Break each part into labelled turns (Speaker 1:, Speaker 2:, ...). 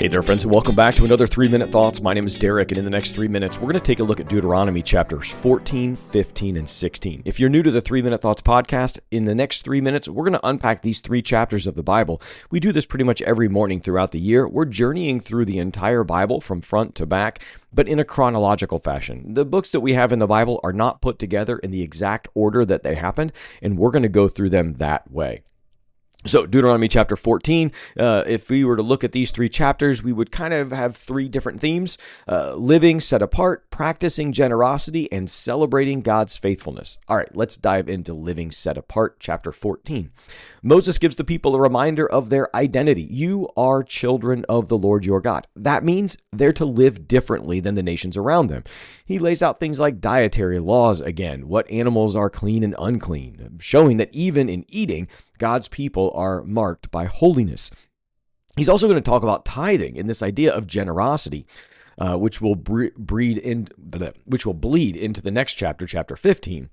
Speaker 1: Hey there, friends, and welcome back to another 3-Minute Thoughts. My name is Derek, and in the next 3 minutes, we're going to take a look at Deuteronomy chapters 14, 15, and 16. If you're new to the 3-Minute Thoughts podcast, in the next 3 minutes, we're going to unpack these 3 chapters of the Bible. We do this pretty much every morning throughout the year. We're journeying through the entire Bible from front to back, but in a chronological fashion. The books that we have in the Bible are not put together in the exact order that they happened, and we're going to go through them that way. So Deuteronomy chapter 14, if we were to look at these 3 chapters, we would kind of have 3 different themes: living set apart, practicing generosity, and celebrating God's faithfulness. All right, let's dive into living set apart, chapter 14. Moses gives the people a reminder of their identity. You are children of the Lord your God. That means they're to live differently than the nations around them. He lays out things like dietary laws again, what animals are clean and unclean, showing that even in eating, God's people are marked by holiness. He's also going to talk about tithing and this idea of generosity, which will bleed into the next chapter, chapter 15.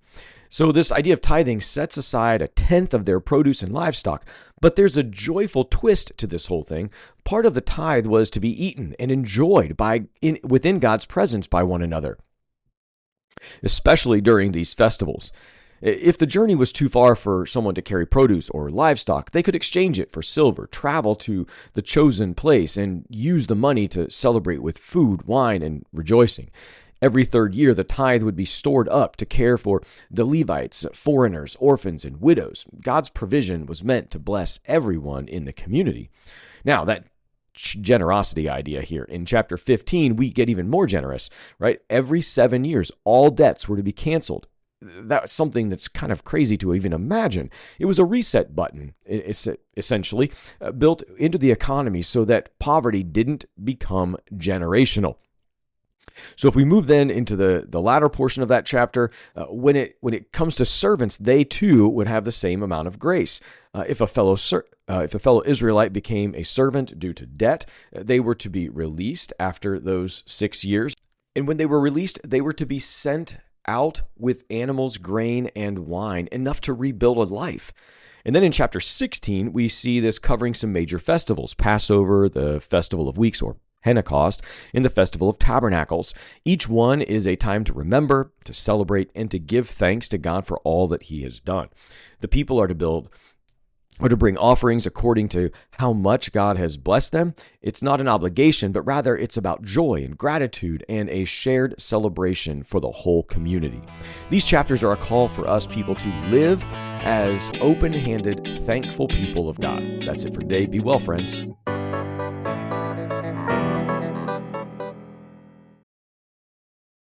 Speaker 1: So this idea of tithing sets aside 1/10 of their produce and livestock, but there's a joyful twist to this whole thing. Part of the tithe was to be eaten and enjoyed within God's presence by one another, especially during these festivals. If the journey was too far for someone to carry produce or livestock, they could exchange it for silver, travel to the chosen place, and use the money to celebrate with food, wine, and rejoicing. Every 3rd year, the tithe would be stored up to care for the Levites, foreigners, orphans, and widows. God's provision was meant to bless everyone in the community. Now, that generosity idea here. In chapter 15, we get even more generous, right? Every 7 years, all debts were to be canceled. That's something that's kind of crazy to even imagine. It was a reset button, essentially, built into the economy so that poverty didn't become generational. So if we move then into the latter portion of that chapter, when it comes to servants, they too would have the same amount of grace. If a fellow Israelite became a servant due to debt, they were to be released after those 6 years. And when they were released, they were to be sent out with animals, grain, and wine, enough to rebuild a life. And then in chapter 16, we see this covering some major festivals: Passover, the Festival of Weeks, or Pentecost, and the Festival of Tabernacles. Each one is a time to remember, to celebrate, and to give thanks to God for all that He has done. The people are to bring offerings according to how much God has blessed them. It's not an obligation, but rather it's about joy and gratitude and a shared celebration for the whole community. These chapters are a call for us people to live as open-handed, thankful people of God. That's it for today. Be well, friends.